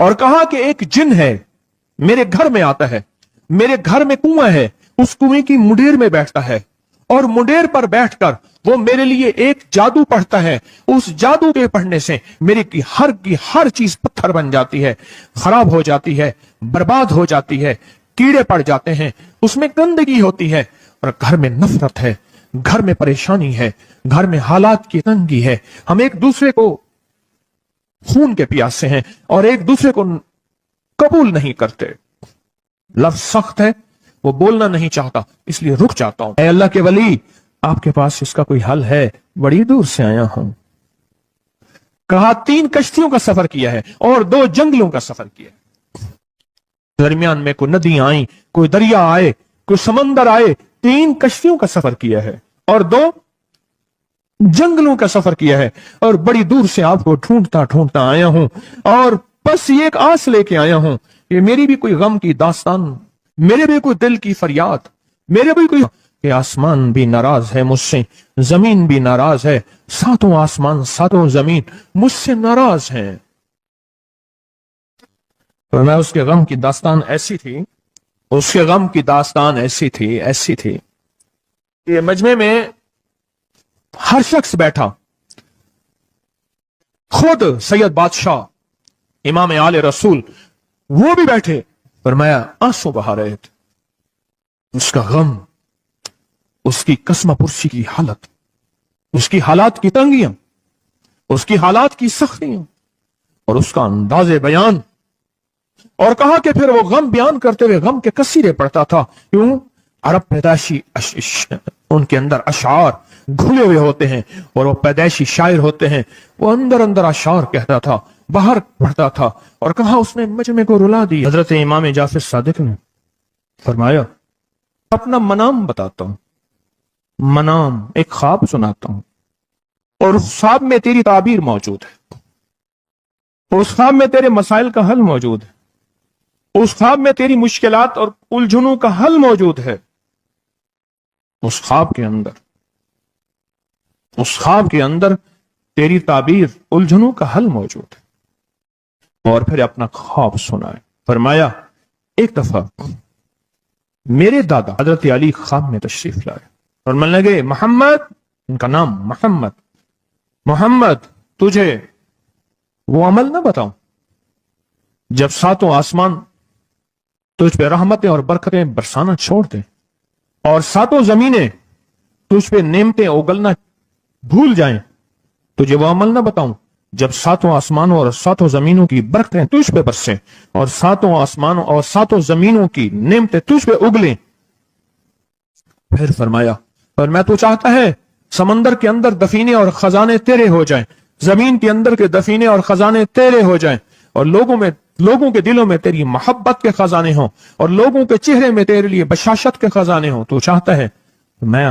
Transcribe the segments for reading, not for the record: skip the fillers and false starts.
اور کہا کہ ایک جن ہے میرے گھر میں آتا ہے, میرے گھر میں کنواں ہے, اس کنویں کی منڈیر میں بیٹھتا ہے اور منڈیر پر بیٹھ کر وہ میرے لیے ایک جادو پڑھتا ہے. اس جادو کے پڑھنے سے میری کی ہر چیز پتھر بن جاتی ہے, خراب ہو جاتی ہے, برباد ہو جاتی ہے, کیڑے پڑ جاتے ہیں, اس میں گندگی ہوتی ہے, اور گھر میں نفرت ہے, گھر میں پریشانی ہے, گھر میں حالات کی تنگی ہے, ہم ایک دوسرے کو خون کے پیاسے ہیں اور ایک دوسرے کو قبول نہیں کرتے. لفظ سخت ہے, وہ بولنا نہیں چاہتا, اس لیے رک جاتا ہوں. اے اللہ کے ولی, آپ کے پاس اس کا کوئی حل ہے؟ بڑی دور سے آیا ہوں. کہا 3 کشتیوں کا سفر کیا ہے اور 2 جنگلوں کا سفر کیا ہے. درمیان میں کوئی ندیاں آئیں, کوئی دریا آئے, کوئی سمندر آئے, 3 کشتیوں کا سفر کیا ہے اور 2 جنگلوں کا سفر کیا ہے, اور بڑی دور سے آپ کو ڈھونڈتا ڈھونڈتا آیا ہوں, اور بس یہ ایک آس لے کے آیا ہوں, یہ میری بھی کوئی غم کی داستان, میرے بھی کوئی دل کی فریاد, میرے بھی کوئی کہ آسمان بھی ناراض ہے مجھ سے, زمین بھی ناراض ہے, 7 آسمان 7 زمین مجھ سے ناراض ہیں. اور میں اس کے غم کی داستان ایسی تھی, اس کے غم کی داستان ایسی تھی کہ مجمع میں ہر شخص بیٹھا, خود سید بادشاہ امام آل رسول وہ بھی بیٹھے. فرمایا آنسو بہا رہے تھے. اس کا غم, اس کی قسمہ پرسی کی حالت, اس کی حالات کی تنگیاں, اس کی حالات کی سختیاں اور اس کا انداز بیان. اور کہا کہ پھر وہ غم بیان کرتے ہوئے غم کے قصیدے پڑھتا تھا. کیوں؟ عرب پیدائشی ان کے اندر اشعار گھلے ہوئے ہوتے ہیں اور وہ پیدائشی شاعر ہوتے ہیں. وہ اندر اشعار کہتا تھا, باہر پڑھتا تھا. اور کہا اس نے مجمع کو رلا دی. حضرت امام جعفر صادق نے فرمایا اپنا منام بتاتا ہوں, منام ایک خواب سناتا ہوں, اور اس خواب میں تیری تعبیر موجود ہے, اس خواب میں تیرے مسائل کا حل موجود ہے, اس خواب میں تیری مشکلات اور الجھنوں کا حل موجود ہے. اس خواب کے اندر تیری تعبیر الجھنوں کا حل موجود ہے. اور پھر اپنا خواب سنائے. فرمایا ایک دفعہ میرے دادا حضرت علی خواب میں تشریف لائے اور من لگے محمد, ان کا نام محمد تجھے وہ عمل نہ بتاؤں جب 7 آسمان تجھ پہ رحمتیں اور برکتیں برسانا چھوڑ دیں اور 7 زمینیں تجھ پہ نعمتیں اگلنا بھول جائیں, تجھے وہ عمل نہ بتاؤں جب 7 آسمانوں اور 7 زمینوں کی برکتیں تجھ پہ برسیں اور 7 آسمانوں اور 7 زمینوں کی نعمتیں تجھ پہ اگلیں. پھر فرمایا اور میں تو چاہتا ہے سمندر کے اندر دفینے اور خزانے تیرے ہو جائیں, زمین کے اندر کے دفینے اور خزانے تیرے ہو جائیں, اور لوگوں کے دلوں میں تیری محبت کے خزانے ہوں, اور لوگوں کے چہرے میں تیرے لیے بشاشت کے خزانے ہوں. تو چاہتا ہے؟ میں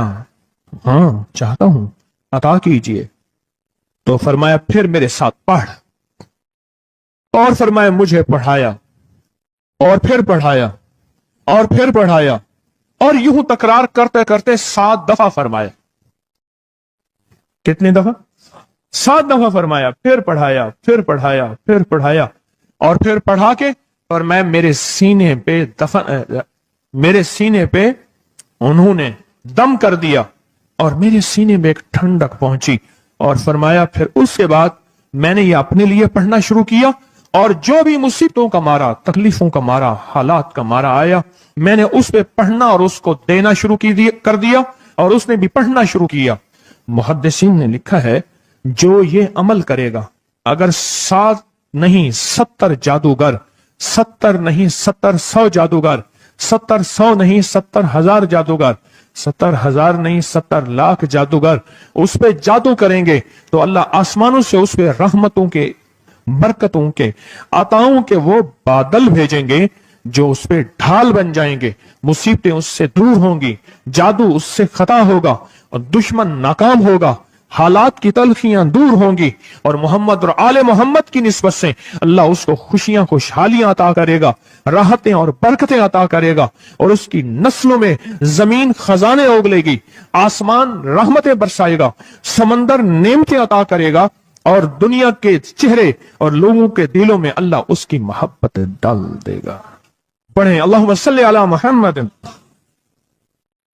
ہاں چاہتا ہوں, عطا کیجئے. تو فرمایا پھر میرے ساتھ پڑھ, اور فرمایا مجھے پڑھایا اور پھر پڑھایا اور پھر پڑھایا, اور یوں تکرار کرتے کرتے 7 دفعہ فرمایا. کتنی دفعہ؟ 7 دفعہ فرمایا. پھر پڑھایا, پھر پڑھایا, پھر پڑھایا, اور پھر پڑھا کے اور میں میرے سینے پہ انہوں نے دم کر دیا اور میرے سینے میں ایک ٹھنڈک پہنچی. اور فرمایا پھر اس کے بعد میں نے یہ اپنے لیے پڑھنا شروع کیا, اور جو بھی مصیبتوں کا مارا, تکلیفوں کا مارا, حالات کا مارا آیا, میں نے اس پہ پڑھنا اور اس کو دینا شروع کر دیا, اور اس نے بھی پڑھنا شروع کیا. محدثین نے لکھا ہے جو یہ عمل کرے گا, اگر 7 نہیں 70 جادوگر, 70 نہیں 100 جادوگر, 100 نہیں 70,000 جادوگر, 70,000 نہیں 70 لاکھ جادوگر اس پہ جادو کریں گے تو اللہ آسمانوں سے اس پہ رحمتوں کے, برکتوں کے, عطاؤں کے وہ بادل بھیجیں گے جو اس پہ ڈھال بن جائیں گے. مصیبتیں اس سے دور ہوں گی, جادو اس سے خطا ہوگا, اور دشمن ناکام ہوگا, حالات کی تلخیاں دور ہوں گی, اور محمد اور آل محمد کی نسبت سے اللہ اس کو خوشیاں خوشحالیاں عطا کرے گا, راحتیں اور برکتیں عطا کرے گا, اور اس کی نسلوں میں زمین خزانے اگلے گی, آسمان رحمتیں برسائے گا, سمندر نعمتیں عطا کرے گا, اور دنیا کے چہرے اور لوگوں کے دلوں میں اللہ اس کی محبت ڈال دے گا. پڑھیں اللہم صلی علی محمد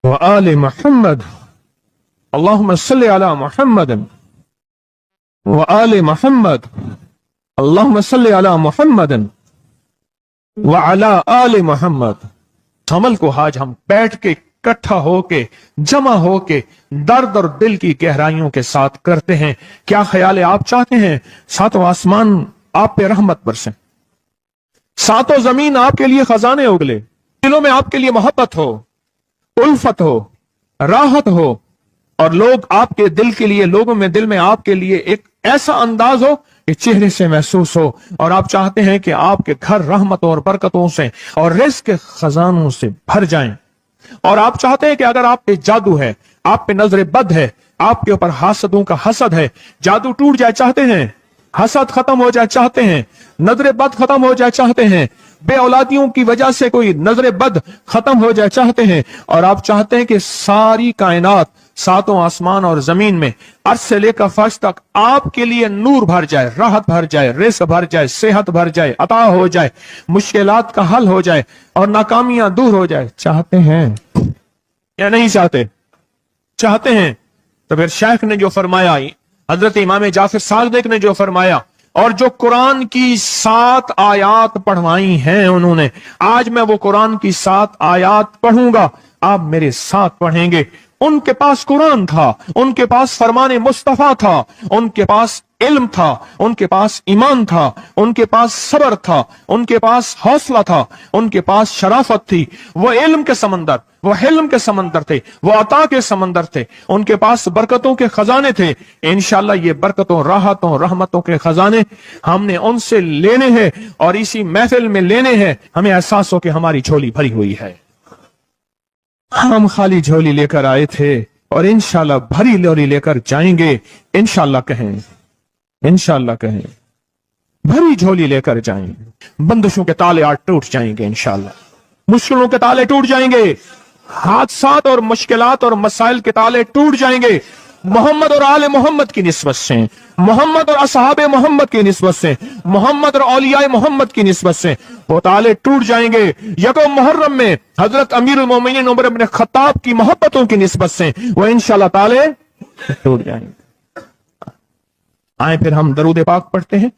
وآل محمد. اللہم صلی علی محمد وآل محمد. اللہم صلی علی محمد وعلی آل محمد. عمل کو آج ہم بیٹھ کے اکٹھا ہو کے جمع ہو کے درد اور دل کی گہرائیوں کے ساتھ کرتے ہیں. کیا خیال ہے؟ آپ چاہتے ہیں ساتوں آسمان آپ پہ رحمت برسیں، ساتوں زمین آپ کے لیے خزانے اگلے، دلوں میں آپ کے لیے محبت ہو، الفت ہو، راحت ہو، اور لوگ آپ کے دل کے لیے، لوگوں میں دل میں آپ کے لیے ایک ایسا انداز ہو کہ چہرے سے محسوس ہو، اور آپ چاہتے ہیں کہ آپ کے گھر رحمتوں اور برکتوں سے اور رزق کے خزانوں سے بھر جائیں، اور آپ چاہتے ہیں کہ اگر آپ پہ جادو ہے، آپ پہ نظر بد ہے، آپ کے اوپر حاسدوں کا حسد ہے، جادو ٹوٹ جائے چاہتے ہیں، حسد ختم ہو جائے چاہتے ہیں، نظر بد ختم ہو جائے چاہتے ہیں، بے اولادیوں کی وجہ سے کوئی نظر بد ختم ہو جائے چاہتے ہیں، اور آپ چاہتے ہیں کہ ساری کائنات، ساتوں آسمان اور زمین میں عرش سے لے کر فرش تک آپ کے لیے نور بھر جائے، راحت بھر جائے، رزق بھر جائے، صحت بھر جائے، عطا ہو جائے، مشکلات کا حل ہو جائے اور ناکامیاں دور ہو جائے، چاہتے ہیں یا نہیں چاہتے؟ چاہتے ہیں. تو پھر شیخ نے جو فرمایا، حضرت امام جعفر صادق نے جو فرمایا، اور جو قرآن کی 7 آیات پڑھوائی ہیں انہوں نے، آج میں وہ قرآن کی 7 آیات پڑھوں گا، آپ میرے ساتھ پڑھیں گے. ان کے پاس قرآن تھا، ان کے پاس فرمان مصطفیٰ تھا، ان کے پاس علم تھا، ان کے پاس ایمان تھا، ان کے پاس صبر تھا، ان کے پاس حوصلہ تھا، ان کے پاس شرافت تھی. وہ علم کے سمندر، وہ حلم کے سمندر تھے، وہ عطا کے سمندر تھے، ان کے پاس برکتوں کے خزانے تھے. انشاءاللہ یہ برکتوں، راحتوں، رحمتوں کے خزانے ہم نے ان سے لینے ہیں اور اسی محفل میں لینے ہیں. ہمیں احساس ہو کہ ہماری جھولی بھری ہوئی ہے، ہم خالی جھولی لے کر آئے تھے اور انشاءاللہ بھری لوری لے کر جائیں گے. انشاءاللہ کہیں، انشاءاللہ کہیں، بھری جھولی لے کر جائیں گے. بندشوں کے تالے آج ٹوٹ جائیں گے انشاءاللہ، مشکلوں کے تالے ٹوٹ جائیں گے، حادثات اور مشکلات اور مسائل کے تالے ٹوٹ جائیں گے. محمد اور آل محمد کی نسبت سے، محمد اور اصحاب محمد کی نسبت سے، محمد اور اولیاء محمد کی نسبت سے وہ تالے ٹوٹ جائیں گے. یکم محرم میں حضرت امیر المومنین عمر بن خطاب کی محبتوں کی نسبت سے وہ انشاءاللہ تالے ٹوٹ جائیں گے. آئیں پھر ہم درود پاک پڑھتے ہیں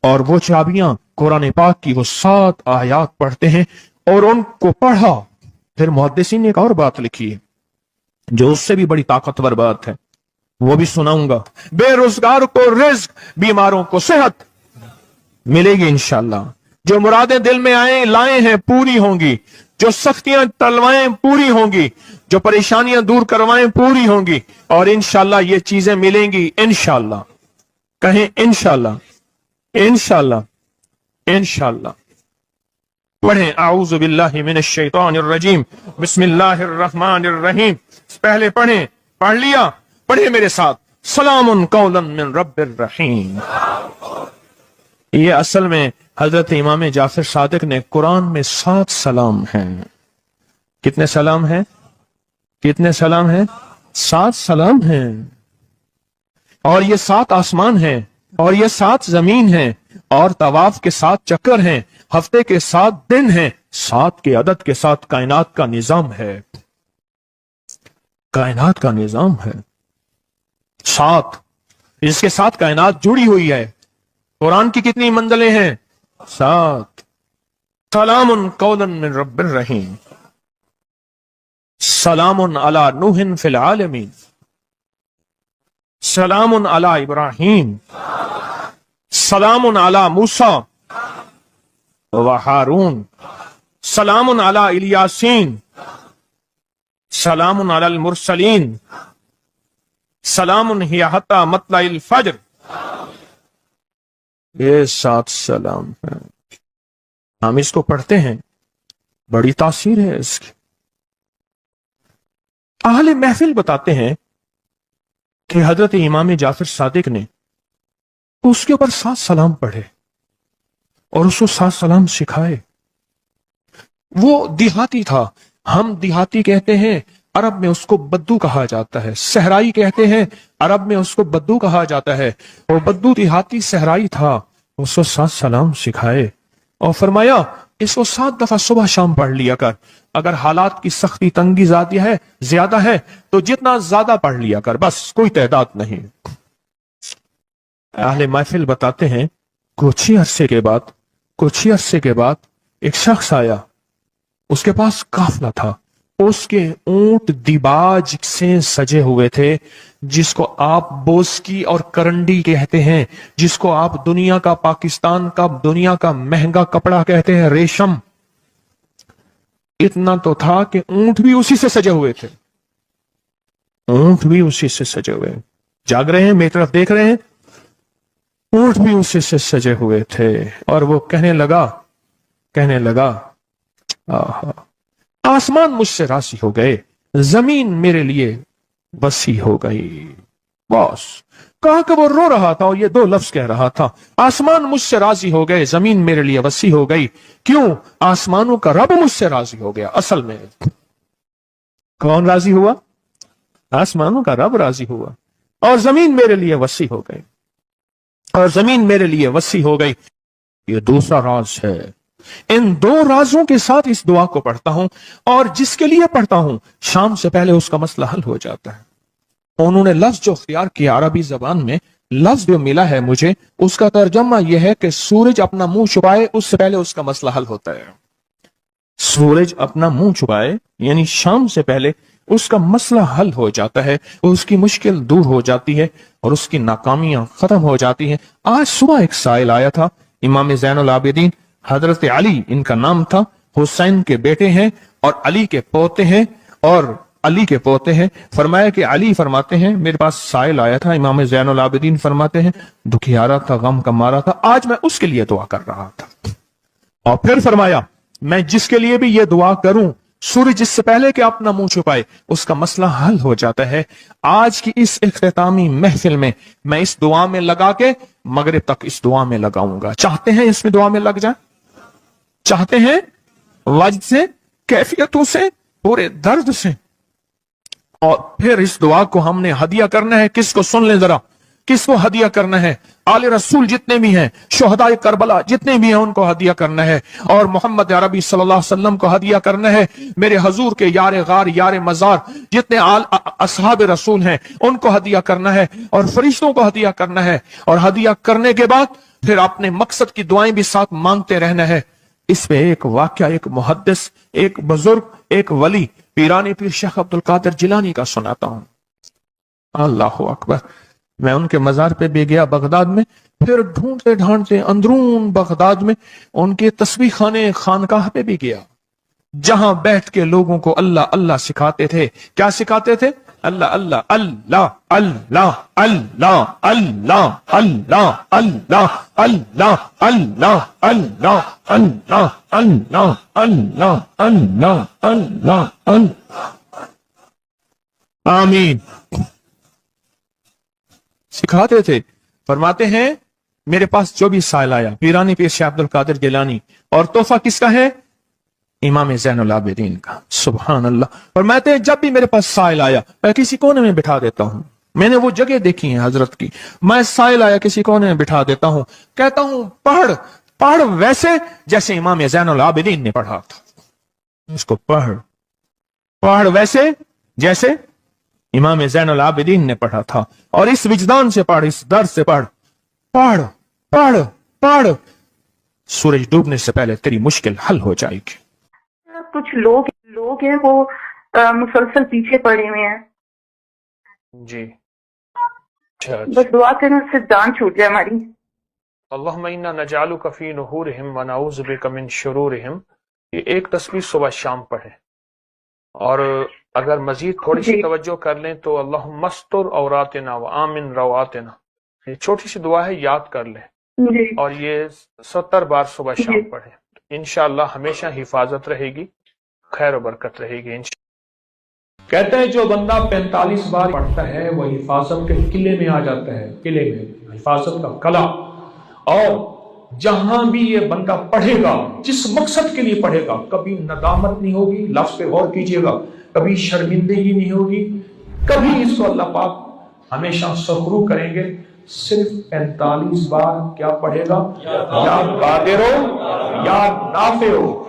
اور وہ چابیاں قرآن پاک کی وہ 7 آیات پڑھتے ہیں. اور ان کو پڑھا پھر محدثین نے ایک اور بات لکھی ہے جو اس سے بھی بڑی طاقتور بات ہے، وہ بھی سناؤں گا. بے روزگار کو رزق، بیماروں کو صحت ملے گی انشاءاللہ. جو مرادیں دل میں آئیں لائیں ہیں پوری ہوں گی، جو سختیاں ٹلوائیں پوری ہوں گی، جو پریشانیاں دور کروائیں پوری ہوں گی، اور انشاءاللہ یہ چیزیں ملیں گی انشاءاللہ. کہیں انشاءاللہ، انشاءاللہ، انشاءاللہ. پڑھیں اعوذ باللہ من الشیطان الرجیم، بسم اللہ الرحمن الرحیم. پہلے پڑھیں، پڑھ لیا؟ پڑھیں میرے ساتھ، سلام قولا من رب الرحیم. یہ اصل میں حضرت امام جعفر صادق نے قرآن میں 7 سلام ہیں. کتنے سلام ہیں؟ کتنے سلام ہیں؟ 7 سلام ہیں. اور یہ 7 آسمان ہیں، اور یہ 7 زمین ہیں، اور طواف کے 7 چکر ہیں، ہفتے کے 7 دن ہیں، 7 کے عدد کے ساتھ کائنات کا نظام ہے. کائنات کا نظام ہے 7، اس کے ساتھ کائنات جڑی ہوئی ہے. قرآن کی کتنی منزلیں ہیں؟ 7. سلام قولا من رب الرحیم. سلام علی نوح فی العالمین. سلام علی ابراہیم. سلام علی موسیٰ و ہارون. سلام علی الیاسین. سلام علی المرسلین. سلام ہی حتی مطلع الفجر. یہ 7 سلام ہیں. ہم اس کو پڑھتے ہیں، بڑی تاثیر ہے اس کی. اہل محفل بتاتے ہیں کہ حضرت امام جعفر صادق نے اس کے اوپر 7 سلام پڑھے اور اس کو 7 سلام سکھائے. وہ دیہاتی تھا، ہم دیہاتی کہتے ہیں عرب میں اس کو بدو کہا جاتا ہے، صحرائی کہتے ہیں، عرب میں اس کو بدو کہا جاتا ہے۔ وہ بدو دیہاتی صحرائی تھا، اس کو 7 سلام سکھائے اور فرمایا اس کو 7 دفعہ صبح شام پڑھ لیا کر، اگر حالات کی سختی تنگی زیادہ ہے تو جتنا زیادہ پڑھ لیا کر، بس کوئی تعداد نہیں۔ اہل محفل بتاتے ہیں کچھ ہی عرصے کے بعد ایک شخص آیا، اس کے پاس قافلہ تھا، اس کے اونٹ دیباج سے سجے ہوئے تھے، جس کو آپ بوسکی اور کرنڈی کہتے ہیں، جس کو آپ دنیا کا، پاکستان کا دنیا کا مہنگا کپڑا کہتے ہیں، ریشم۔ اتنا تو تھا کہ اونٹ بھی اسی سے سجے ہوئے تھے، جاگ رہے ہیں، میری طرف دیکھ رہے ہیں، اونٹ بھی اسی سے سجے ہوئے تھے۔ اور وہ کہنے لگا آسمان مجھ سے راضی ہو گئے، زمین میرے لیے وسیع ہو گئی۔ بس کہا کہ وہ رو رہا تھا اور یہ 2 لفظ کہہ رہا تھا، آسمان مجھ سے راضی ہو گئے، زمین میرے لیے وسیع ہو گئی۔ کیوں؟ آسمانوں کا رب مجھ سے راضی ہو گیا۔ اصل میں کون راضی ہوا؟ آسمانوں کا رب راضی ہوا، اور زمین میرے لیے وسیع ہو گئی، یہ دوسرا راز ہے۔ ان 2 رازوں کے ساتھ اس دعا کو پڑھتا ہوں، اور جس کے لیے پڑھتا ہوں شام سے پہلے اس کا مسئلہ حل ہو جاتا ہے۔ انہوں نے لفظ جو اختیار کیا عربی زبان میں، لفظ جو ملا ہے مجھے، اس کا ترجمہ یہ ہے کہ سورج اپنا منہ چھپائے اس سے پہلے اس کا مسئلہ حل ہوتا ہے۔ سورج اپنا منہ چھپائے یعنی شام سے پہلے اس کا مسئلہ حل ہو جاتا ہے، اس کی مشکل دور ہو جاتی ہے اور اس کی ناکامیاں ختم ہو جاتی ہیں۔ آج صبح ایک سائل آیا تھا، امام زین العابدین حضرت علی ان کا نام تھا، حسین کے بیٹے ہیں اور علی کے پوتے ہیں، فرمایا کہ علی فرماتے ہیں میرے پاس سائل آیا تھا، امام زین العابدین فرماتے ہیں دکھیارا تھا، غم کا مارا تھا، آج میں اس کے لیے دعا کر رہا تھا۔ اور پھر فرمایا میں جس کے لیے بھی یہ دعا کروں، سورج جس سے پہلے کہ اپنا منہ چھپائے اس کا مسئلہ حل ہو جاتا ہے۔ آج کی اس اختتامی محفل میں میں اس دعا میں لگا کے مغرب تک اس دعا میں لگاؤں گا۔ چاہتے ہیں اس میں دعا میں لگ جائیں؟ چاہتے ہیں وجد سے، کیفیتوں سے، پورے درد سے؟ اور پھر اس دعا کو ہم نے ہدیہ کرنا ہے، کس کو؟ سن لیں ذرا، کس کو ہدیہ کرنا ہے؟ آل رسول جتنے بھی ہیں، شہداء کربلا جتنے بھی ہیں، ان کو ہدیہ کرنا ہے، اور محمد عربی صلی اللہ علیہ وسلم کو ہدیہ کرنا ہے، میرے حضور کے یار غار یار مزار جتنے اصحاب رسول ہیں ان کو ہدیہ کرنا ہے، اور فرشتوں کو ہدیہ کرنا ہے، اور ہدیہ کرنے کے بعد پھر اپنے مقصد کی دعائیں بھی ساتھ مانگتے رہنا ہے۔ اس میں ایک واقعہ، ایک محدث، ایک بزرگ، ایک ولی پیرانی پیر شیخ عبد القادر جیلانی کا سناتا ہوں۔ اللہ اکبر۔ میں ان کے مزار پہ بھی گیا بغداد میں، پھر ڈھونڈتے ڈھانڈتے اندرون بغداد میں ان کے تسبیح خانے خانقاہ پہ بھی گیا، جہاں بیٹھ کے لوگوں کو اللہ اللہ سکھاتے تھے۔ کیا سکھاتے تھے؟ اللہ اللہ اللہ اللہ اللہ اللہ اللہ اللہ اللہ اللہ اللہ اللہ اللہ اللہ اللہ اللہ اللہ۔ آمین۔ سکھاتے تھے۔ فرماتے ہیں میرے پاس جو بھی سائل آیا، پیرانی پیر شیخ عبد القادر جیلانی، اور تحفہ کس کا ہے؟ امام زین العابدین کا۔ سبحان اللہ۔ فرماتے ہیں جب بھی میرے پاس سائل آیا میں کسی کونے میں بٹھا دیتا ہوں، میں نے وہ جگہ دیکھی ہے حضرت کی، میں سائل آیا کسی کونے میں بٹھا دیتا ہوں، کہتا ہوں پڑھ ویسے جیسے امام زین العابدین نے پڑھا تھا، اس کو پڑھ ویسے جیسے امام زین العابدین نے پڑھا تھا، اور اس وجدان سے پڑھ، اس درد سے پڑھ، سورج ڈوبنے سے پہلے تیری مشکل حل ہو جائے گی۔ کچھ لوگ ہیں وہ مسلسل پیچھے پڑے ہوئے ہیں جی، بس دعا کریں اس سے جان چھوٹ جائے ہماری۔ اللہم انا نجعلک فی نحورہم ونعوذ بک من شرورہم، یہ ایک تسبیح صبح شام پڑھیں، اور اگر مزید تھوڑی سی توجہ کر لیں تو اللہم استر عوراتنا وآمن رواتنا، یہ چھوٹی سی دعا ہے، یاد کر لیں، اور یہ 70 بار صبح شام پڑھیں، انشاءاللہ ہمیشہ حفاظت رہے گی، خیر و برکت رہے گی انشاءاللہ۔ کہتے ہیں جو بندہ 45 بار پڑھتا ہے وہ حفاظت کے قلعے میں آ جاتا ہے، قلعے میں، حفاظت کا قلعہ، اور جہاں بھی یہ بندہ پڑھے گا، جس مقصد کے لیے پڑھے گا، کبھی ندامت نہیں ہوگی، لفظ پہ غور کیجئے گا، کبھی شرمندگی نہیں ہوگی، کبھی اس کو اللہ پاک ہمیشہ سخرو کریں گے۔ صرف 45 بار کیا پڑھے گا؟ یا قادر ہو یا نافع ہو۔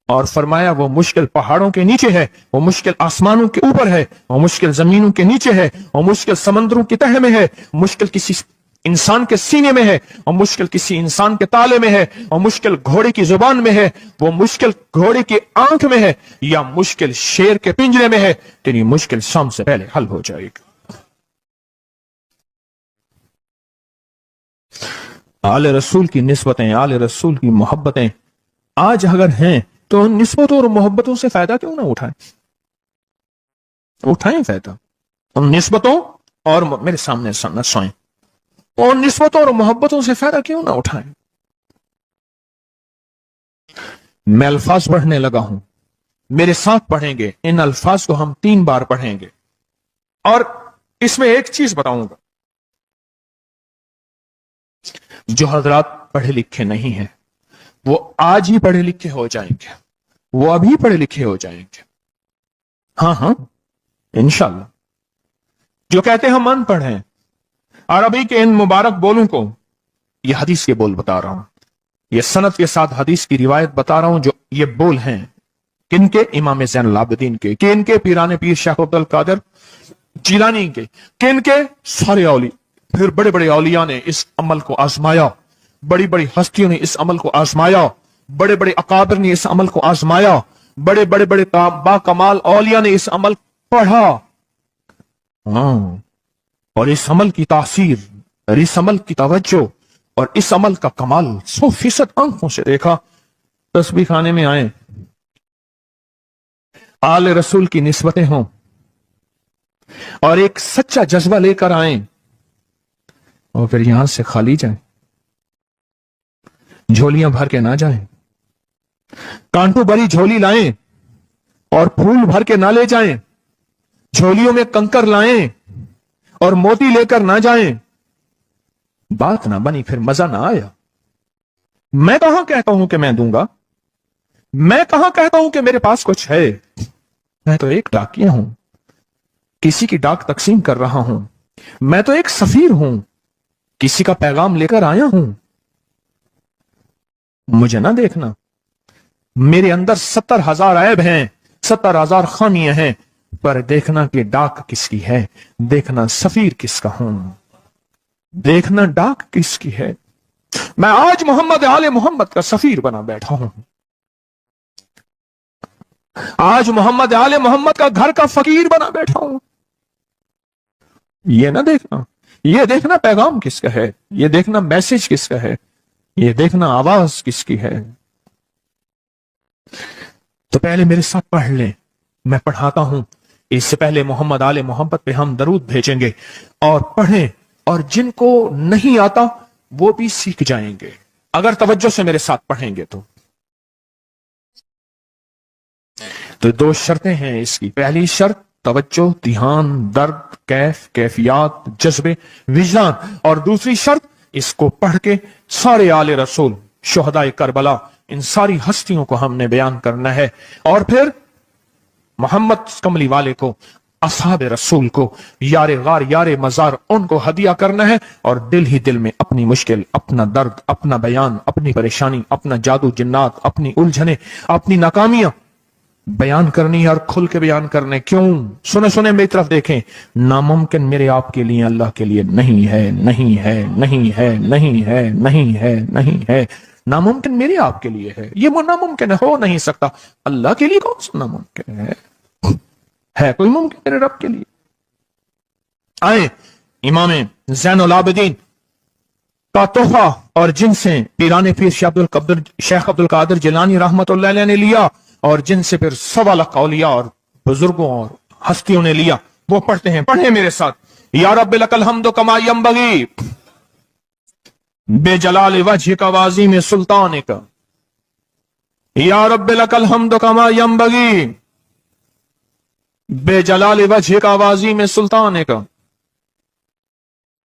اور فرمایا وہ مشکل پہاڑوں کے نیچے ہے، وہ مشکل آسمانوں کے اوپر ہے، وہ مشکل زمینوں کے نیچے ہے، وہ مشکل سمندروں کی تہہ میں ہے، مشکل کسی انسان کے سینے میں ہے، اور مشکل کسی انسان کے تالے میں ہے، اور مشکل گھوڑے کی زبان میں ہے، وہ مشکل گھوڑے کی آنکھ میں ہے، یا مشکل شیر کے پنجرے میں ہے، تیری مشکل شام سے پہلے حل ہو جائے گی۔ آل رسول کی نسبتیں، آل رسول کی محبتیں آج اگر ہیں تو ان نسبتوں اور محبتوں سے فائدہ کیوں نہ اٹھائیں؟ اٹھائیں فائدہ ان نسبتوں اور میرے سامنے نہ سوئیں، ان نسبتوں اور محبتوں سے فائدہ کیوں نہ اٹھائیں؟ میں الفاظ پڑھنے لگا ہوں، میرے ساتھ پڑھیں گے، ان الفاظ کو ہم 3 بار پڑھیں گے، اور اس میں ایک چیز بتاؤں گا، جو حضرات پڑھے لکھے نہیں ہیں وہ آج ہی پڑھے لکھے ہو جائیں گے، وہ ابھی پڑھے لکھے ہو جائیں گے، ہاں انشاءاللہ۔ جو کہتے ہیں ہم ان پڑھ ہیں، عربی کے ان مبارک بولوں کو، یہ حدیث کے بول بتا رہا ہوں، یہ سند کے ساتھ حدیث کی روایت بتا رہا ہوں، جو یہ بول ہیں کن کے؟ امام زین العابدین کے، کن کے؟ پیران پیر شیخ عبد القادر جیلانی کے، کن کے؟ سارے اولیاء۔ پھر بڑے بڑے اولیاء نے اس عمل کو آزمایا، بڑی بڑی ہستیوں نے اس عمل کو آزمایا، بڑے بڑے اکابر نے اس عمل کو آزمایا، بڑے بڑے با کمال اولیاء نے اس عمل پڑھا، اور اس عمل کی تاثیر اور اس عمل کی توجہ اور اس عمل کا کمال 100% آنکھوں سے دیکھا۔ تسبیح خانے میں آئیں، آل رسول کی نسبتیں ہوں، اور ایک سچا جذبہ لے کر آئیں، اور پھر یہاں سے خالی جائیں، جھولیاں بھر کے نہ جائیں، کانٹوں بھری جھولی لائیں اور پھول بھر کے نہ لے جائیں، جھولیوں میں کنکر لائیں اور موتی لے کر نہ جائیں، بات نہ بنی، پھر مزہ نہ آیا۔ میں کہاں کہتا ہوں کہ میں دوں گا، میں کہاں کہتا ہوں کہ میرے پاس کچھ ہے، میں تو ایک ڈاکیا ہوں، کسی کی ڈاک تقسیم کر رہا ہوں، میں تو ایک سفیر ہوں، کسی کا پیغام لے کر آیا ہوں۔ مجھے نہ دیکھنا، میرے اندر 70,000 عیب ہیں، 70,000 خامیاں ہیں، پر دیکھنا کہ ڈاک کس کی ہے، دیکھنا سفیر کس کا ہوں، دیکھنا ڈاک کس کی ہے۔ میں آج محمد آل محمد کا سفیر بنا بیٹھا ہوں، آج محمد آل محمد کا گھر کا فقیر بنا بیٹھا ہوں۔ یہ نہ دیکھنا، یہ دیکھنا پیغام کس کا ہے، یہ دیکھنا میسج کس کا ہے، یہ دیکھنا آواز کس کی ہے۔ تو پہلے میرے ساتھ پڑھ لیں، میں پڑھاتا ہوں، اس سے پہلے محمد آل محمد پہ ہم درود بھیجیں گے، اور پڑھیں، اور جن کو نہیں آتا وہ بھی سیکھ جائیں گے اگر توجہ سے میرے ساتھ پڑھیں گے۔ تو 2 شرطیں ہیں اس کی، پہلی شرط توجہ، دھیان، درد، کیفیات، جذبے، وجدان، اور دوسری شرط اس کو پڑھ کے سارے آل رسول، شہدائے کربلا، ان ساری ہستیوں کو ہم نے بیان کرنا ہے، اور پھر محمد کملی والے کو، اصحاب رسول کو، یار غار یار مزار، ان کو ہدیہ کرنا ہے، اور دل ہی دل میں اپنی مشکل، اپنا درد، اپنا بیان، اپنی پریشانی، اپنا جادو جنات، اپنی الجھنیں، اپنی ناکامیاں بیان کرنی اور کھل کے بیان کرنے۔ کیوں؟ سنے میری طرف دیکھیں، ناممکن میرے آپ کے لیے اللہ کے لیے نہیں ہے، نہیں ہے، نہیں ہے، نہیں ہے، نہیں ہے، نہیں ہے۔ ناممکن میرے آپ کے لیے ہے، یہ وہ ناممکن ہو نہیں سکتا۔ اللہ کے لیے کون سا ناممکن ہے کوئی ممکن میرے رب کے لیے؟ آئیں، امام زین العابدین کا تحفہ، اور جن سے پیران پیر شیخ عبد القادر جیلانی رحمت اللہ علیہ نے لیا، اور جن سے پھر 1.25 لاکھ اولیاء اور بزرگوں اور ہستیوں نے لیا، وہ پڑھتے ہیں، پڑھیں میرے ساتھ۔ یا رب لک الحمد کما ینبغی بے جلال وجہ کا وعظیم سلطان کا، یا رب لک الحمد کما ینبغی بے جلال وجہ کا وعظیم سلطان کا،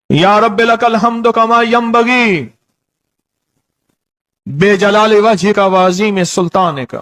یا رب لک الحمد کما ینبغی بے جلال وجہ کا وعظیم سلطان کا۔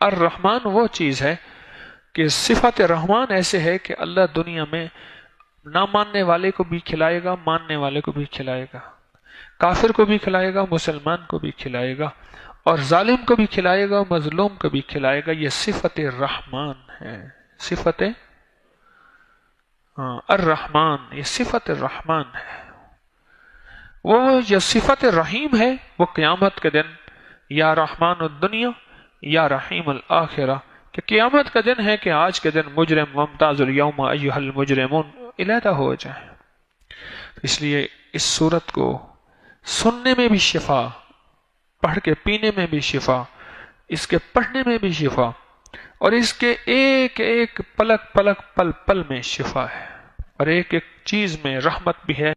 الرحمن وہ چیز ہے کہ صفت رحمان ایسے ہے کہ اللہ دنیا میں نہ ماننے والے کو بھی کھلائے گا، ماننے والے کو بھی کھلائے گا، کافر کو بھی کھلائے گا، مسلمان کو بھی کھلائے گا، اور ظالم کو بھی کھلائے گا، مظلوم کو بھی کھلائے گا۔ یہ صفت رحمان ہے، صفت الرحمن، یہ صفت الرحمن ہے۔ وہ جو صفت رحیم ہے وہ قیامت کے دن یا رحمان الدنیا یا رحیم الآخرہ، کہ قیامت کا دن ہے کہ آج کے دن مجرم ممتاز الیوم ایھا المجرمون علیحدہ ہو جائے۔ اس لیے اس صورت کو سننے میں بھی شفا، پڑھ کے پینے میں بھی شفا، اس کے پڑھنے میں بھی شفا، اور اس کے ایک ایک پلک پلک پل پل میں شفا ہے، اور ایک ایک چیز میں رحمت بھی ہے۔